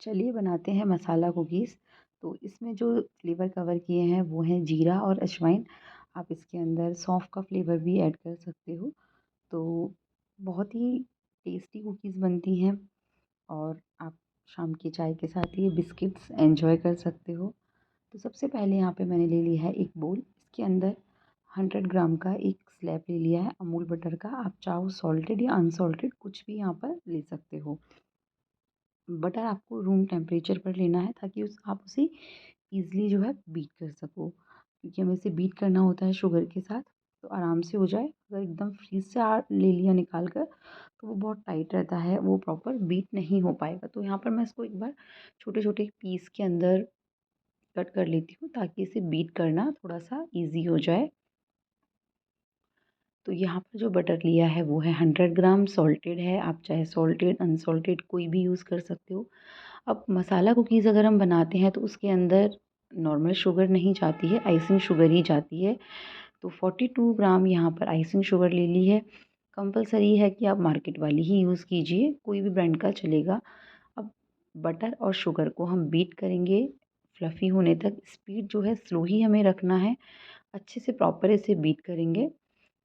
चलिए बनाते हैं मसाला कुकीज़। तो इसमें जो फ्लेवर कवर किए हैं वो हैं जीरा और अजवाइन। आप इसके अंदर सौंफ का फ्लेवर भी ऐड कर सकते हो। तो बहुत ही टेस्टी कुकीज़ बनती हैं और आप शाम की चाय के साथ ये बिस्किट्स एंजॉय कर सकते हो। तो सबसे पहले यहाँ पे मैंने ले लिया है एक बोल। इसके अंदर 100 ग्राम का एक स्लैब ले लिया है अमूल बटर का। आप चाहो सॉल्टेड या अनसॉल्टेड कुछ भी यहाँ पर ले सकते हो। बटर आपको रूम टेम्परेचर पर लेना है ताकि आप उसे ईज़िली जो है बीट कर सको, क्योंकि हमें इसे बीट करना होता है शुगर के साथ तो आराम से हो जाए। अगर एकदम फ्रीज़ से ले लिया निकाल कर तो वो बहुत टाइट रहता है, वो प्रॉपर बीट नहीं हो पाएगा। तो यहाँ पर मैं इसको एक बार छोटे-छोटे पीस के अंदर कट कर लेती हूँ ताकि इसे बीट करना थोड़ा-सा ईज़ी हो जाए। तो यहाँ पर जो बटर लिया है वो है 100 ग्राम, सॉल्टेड है। आप चाहे सॉल्टेड, अनसॉल्टेड कोई भी यूज़ कर सकते हो। अब मसाला कुकीज़ अगर हम बनाते हैं तो उसके अंदर नॉर्मल शुगर नहीं जाती है, आइसिंग शुगर ही जाती है। तो 42 ग्राम यहाँ पर आइसिंग शुगर ले ली है। कंपल्सरी है कि आप मार्केट वाली ही यूज़ कीजिए, कोई भी ब्रांड का चलेगा। अब बटर और शुगर को हम बीट करेंगे फ्लफ़ी होने तक। स्पीड जो है स्लो ही हमें रखना है। अच्छे से प्रॉपर इसे बीट करेंगे।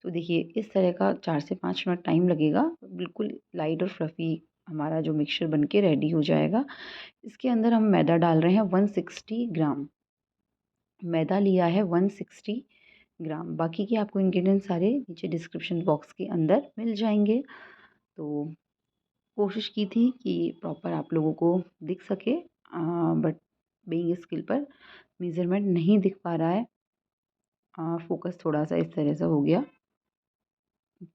तो देखिए इस तरह का 4 से 5 मिनट टाइम लगेगा। बिल्कुल लाइट और फ्लफ़ी हमारा जो मिक्सचर बन के रेडी हो जाएगा। इसके अंदर हम मैदा डाल रहे हैं 160 ग्राम। मैदा लिया है 160 ग्राम। बाकी के आपको इंग्रीडिएंट्स सारे नीचे डिस्क्रिप्शन बॉक्स के अंदर मिल जाएंगे। तो कोशिश की थी कि प्रॉपर आप लोगों को दिख सके, बट बीइंग स्किल पर मेज़रमेंट नहीं दिख पा रहा है। फोकस थोड़ा सा इस तरह से हो गया।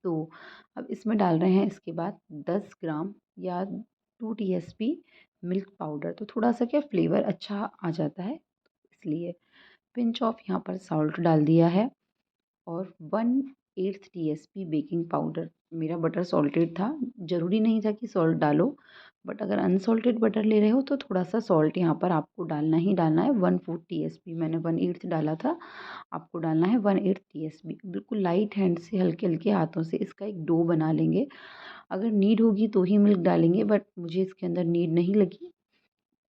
तो अब इसमें डाल रहे हैं इसके बाद 10 ग्राम या 2 टीएसपी मिल्क पाउडर। तो थोड़ा सा क्या फ्लेवर अच्छा आ जाता है, इसलिए पिंच ऑफ यहाँ पर सॉल्ट डाल दिया है और 1/8 टीएसपी बेकिंग पाउडर। मेरा बटर सॉल्टेड था, ज़रूरी नहीं था कि सॉल्ट डालो, बट अगर अनसॉल्टेड बटर ले रहे हो तो थोड़ा-सा सॉल्ट यहाँ पर आपको डालना ही डालना है। 1/4 टीएसपी मैंने 1/8 डाला था, आपको डालना है 1/8 टीएसपी। बिल्कुल लाइट हैंड से हल्के-हल्के हाथों से इसका एक डो बना लेंगे। अगर नीड होगी तो ही मिल्क डालेंगे, बट मुझे इसके अंदर नीड नहीं लगी।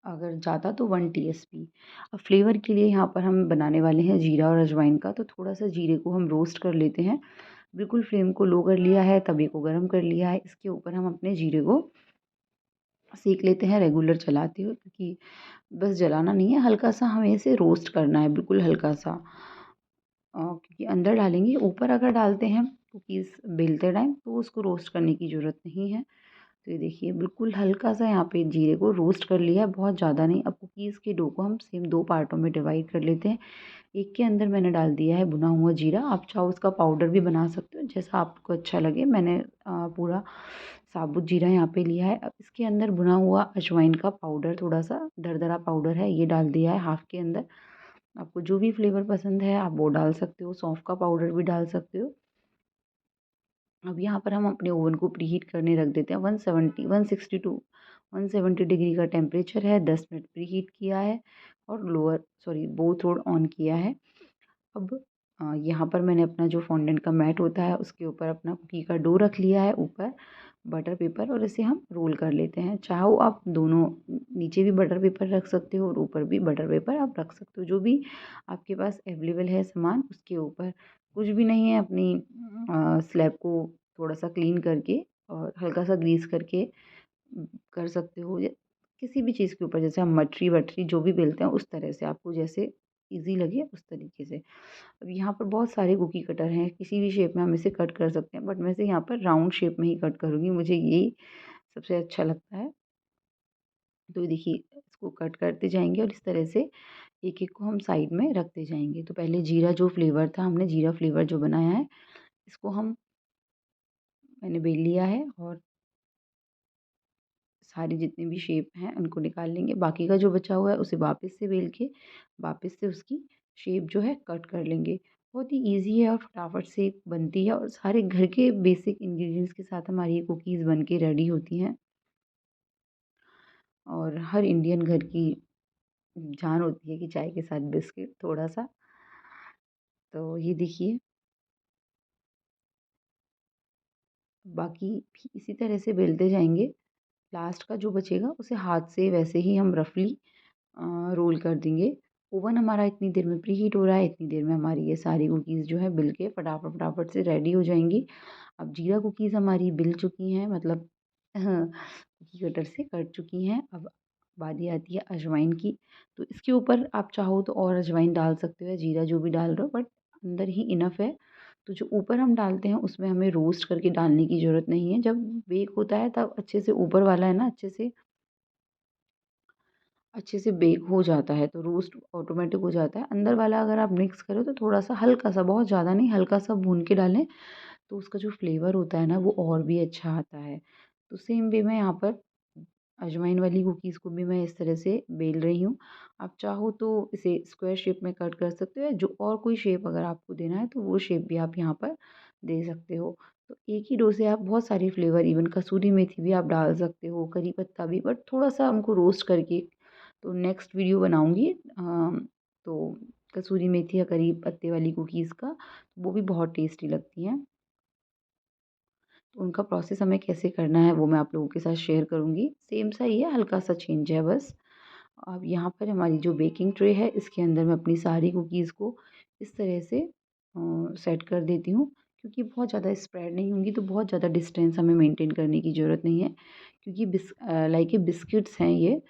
अगर ज़्यादा तो 1 टीएसपी। अब फ्लेवर के लिए यहाँ पर हम बनाने वाले हैं जीरा और अजवाइन का, तो थोड़ा-सा जीरे को हम रोस्ट कर लेते हैं। बिल्कुल फ्लेम को लो कर लिया है, तवे को गरम कर लिया है। इसके ऊपर हम अपने जीरे को सेंक लेते हैं रेगुलर चलाते हुए, क्योंकि बस जलाना नहीं है, हल्का-सा हमें इसे रोस्ट करना है, बिल्कुल हल्का-सा। क्योंकि अंदर डालेंगे, ऊपर अगर डालते हैं कुकीज़ बेलते टाइम तो उसको रोस्ट करने की ज़रूरत नहीं है। तो ये देखिए बिल्कुल हल्का-सा यहाँ पे जीरे को रोस्ट कर लिया है, बहुत ज़्यादा नहीं। अब कुकीज़ के डो को हम सेम 2 पार्टों में डिवाइड कर लेते हैं। एक के अंदर मैंने डाल दिया है भुना हुआ जीरा। आप चाहो उसका पाउडर भी बना सकते हो, जैसा आपको अच्छा लगे। मैंने पूरा साबुत जीरा यहाँ पे लिया है। अब इसके अंदर भुना हुआ अजवाइन का पाउडर, थोड़ा-सा दरदरा पाउडर है, ये डाल दिया है हाफ़ के अंदर। आपको जो भी फ्लेवर पसंद है आप वो डाल सकते हो, सौंफ का पाउडर भी डाल सकते हो। अब यहाँ पर हम अपने ओवन को प्रीहीट करने रख देते हैं। 170 160 टू 170 डिग्री का टेम्परेचर है। 10 मिनट प्रीहीट किया है और बोथ रोड ऑन किया है। अब यहाँ पर मैंने अपना जो फॉन्डेंट का मैट होता है उसके ऊपर अपना कुकी का डो रख लिया है, ऊपर बटर पेपर, और इसे हम रोल कर लेते हैं। चाहो आप दोनों नीचे भी बटर पेपर रख सकते हो और ऊपर भी बटर पेपर आप रख सकते हो, जो भी आपके पास अवेलेबल है सामान उसके ऊपर। कुछ भी नहीं है, अपनी स्लैब को थोड़ा-सा क्लीन करके और हल्का-सा ग्रीस करके कर सकते हो, या किसी भी चीज़ के ऊपर, जैसे हम मटरी-वटरी जो भी बेलते हैं उस तरह से, आपको जैसे ईज़ी लगे उस तरीके से। अब यहाँ पर बहुत सारे कुकी कटर हैं, किसी भी शेप में हम इसे कट कर सकते हैं, बट मैं इसे यहाँ पर राउंड शेप में ही कट करूँगी, मुझे यही सबसे अच्छा लगता है। तो ये देखिए इसको कट करते जाएँगे और इस तरह से एक-एक को हम साइड में रखते जाएँगे। तो पहले जीरा जो फ्लेवर था, हमने जीरा फ्लेवर जो बनाया है, इसको मैंने बेल लिया है और सारी जितनी भी शेप हैं उनको निकाल लेंगे। बाकी का जो बचा हुआ है उसे वापस से बेल के वापस से उसकी शेप जो है कट कर लेंगे। बहुत ही ईज़ी है और फटाफट से बनती है और सारे घर के बेसिक इंग्रीडिएंट्स के साथ हमारी ये कुकीज़ बन के रेडी होती हैं और हर इंडियन घर की जान होती है कि चाय के साथ बिस्किट थोड़ा-सा। तो ये देखिए, बाकी भी इसी तरह से बेलते जाएँगे। लास्ट का जो बचेगा उसे हाथ से वैसे ही हम रफली रोल कर देंगे। ओवन हमारा इतनी देर में प्री हीट हो रहा है, इतनी देर में हमारी ये सारी कुकीज़ जो है बिल के फटाफट फटाफट से रेडी हो जाएंगी। अब जीरा कुकीज़ हमारी बिल चुकी हैं, मतलब कुकी कटर से कट चुकी हैं। अब बारी आती है अजवाइन की। तो इसके ऊपर आप चाहो तो और अजवाइन डाल सकते हो या जीरा जो भी डाल रहे हो, बट अंदर ही इनफ है। तो जो ऊपर हम डालते हैं उसमें हमें रोस्ट करके डालने की ज़रूरत नहीं है। जब बेक होता है तब अच्छे से ऊपर वाला है ना अच्छे से बेक हो जाता है, तो रोस्ट ऑटोमेटिक हो जाता है। अंदर वाला अगर आप मिक्स करो तो थोड़ा-सा हल्का-सा, बहुत ज़्यादा नहीं, हल्का-सा भून के डालें, तो उसका जो फ्लेवर होता है ना वो और भी अच्छा आता है। तो सेम वे में यहाँ पर अजवाइन वाली कुकीज़ को भी मैं इस तरह से बेल रही हूँ। आप चाहो तो इसे स्क्वायर शेप में कट कर सकते हो, या जो और कोई शेप अगर आपको देना है तो वो शेप भी आप यहाँ पर दे सकते हो। तो एक ही डो से आप बहुत सारी फ्लेवर, इवन कसूरी मेथी भी आप डाल सकते हो, करी पत्ता भी, बट थोड़ा-सा हमको रोस्ट करके, तो नेक्स्ट वीडियो बनाऊँगी तो कसूरी मेथी या करी पत्ते वाली कुकीज़ का, वो भी बहुत टेस्टी लगती हैं। तो उनका प्रोसेस हमें कैसे करना है वो मैं आप लोगों के साथ शेयर करूँगी। सेम सा ही है, हल्का-सा चेंज है बस। अब यहाँ पर हमारी जो बेकिंग ट्रे है इसके अंदर मैं अपनी सारी कुकीज़ को इस तरह से सेट कर देती हूँ। क्योंकि बहुत ज़्यादा स्प्रेड नहीं होंगी तो बहुत ज़्यादा डिस्टेंस हमें मेंटेन करने की ज़रूरत नहीं है। क्योंकि लाइक ये बिस्किट्स हैं ये,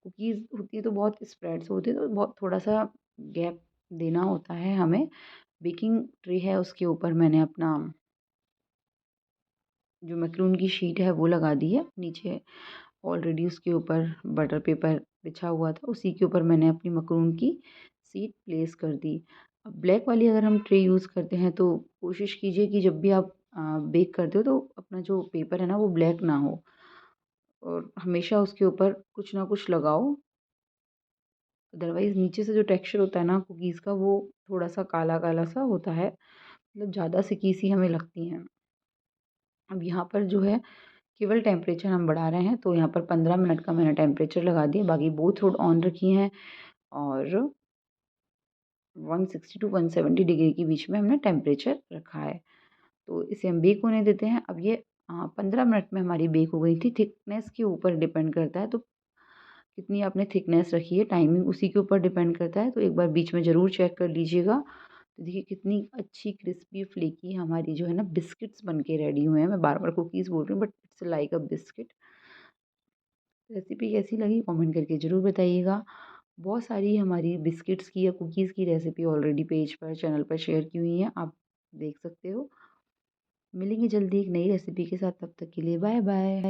कुकीज़ होती है तो बहुत स्प्रेड से होती है, तो बहुत थोड़ा-सा गैप देना होता है हमें। बेकिंग ट्रे है उसके ऊपर मैंने अपना जो मैक्रून की शीट है वो लगा दी है। नीचे ऑलरेडी उसके ऊपर बटर पेपर बिछा हुआ था, उसी के ऊपर मैंने अपनी मकरून की शीट प्लेस कर दी। अब ब्लैक वाली अगर हम ट्रे यूज़ करते हैं तो कोशिश कीजिए कि जब भी आप बेक करते हो तो अपना जो पेपर है ना वो ब्लैक ना हो, और हमेशा उसके ऊपर कुछ ना कुछ लगाओ। अदरवाइज़ नीचे से जो टेक्सचर होता है ना कुकीज़ का वो थोड़ा-सा काला-काला सा होता है, मतलब ज़्यादा सिकी सी हमें लगती हैं। अब यहाँ पर जो है केवल टेम्परेचर हम बढ़ा रहे हैं, तो यहाँ पर 15 मिनट का मैंने टेम्परेचर लगा दिया, बाकी बोथ रोड ऑन रखी हैं, और 160 टू 170 डिग्री के बीच में हमने टेम्परेचर रखा है। तो इसे हम बेक होने देते हैं। अब ये 15 मिनट में हमारी बेक हो गई थी। थिकनेस के ऊपर डिपेंड करता है, तो कितनी आपने थिकनेस रखी है, टाइमिंग उसी के ऊपर डिपेंड करता है। तो एक बार बीच में ज़रूर चेक कर लीजिएगा। तो देखिए कितनी अच्छी क्रिस्पी फ्लेकी हमारी जो है ना बिस्किट्स बन के रेडी हुए हैं। मैं बार-बार कुकीज़ बोल रही हूँ, but it's like a biscuit. Recipe कैसी लगी कमेंट करके ज़रूर बताइएगा। बहुत सारी हमारी बिस्किट्स की या कुकीज़ की रेसिपी ऑलरेडी पेज पर, चैनल पर शेयर की हुई हैं, आप देख सकते हो। मिलेंगे जल्दी एक नई रेसिपी के साथ, तब तक के लिए बाय बाय।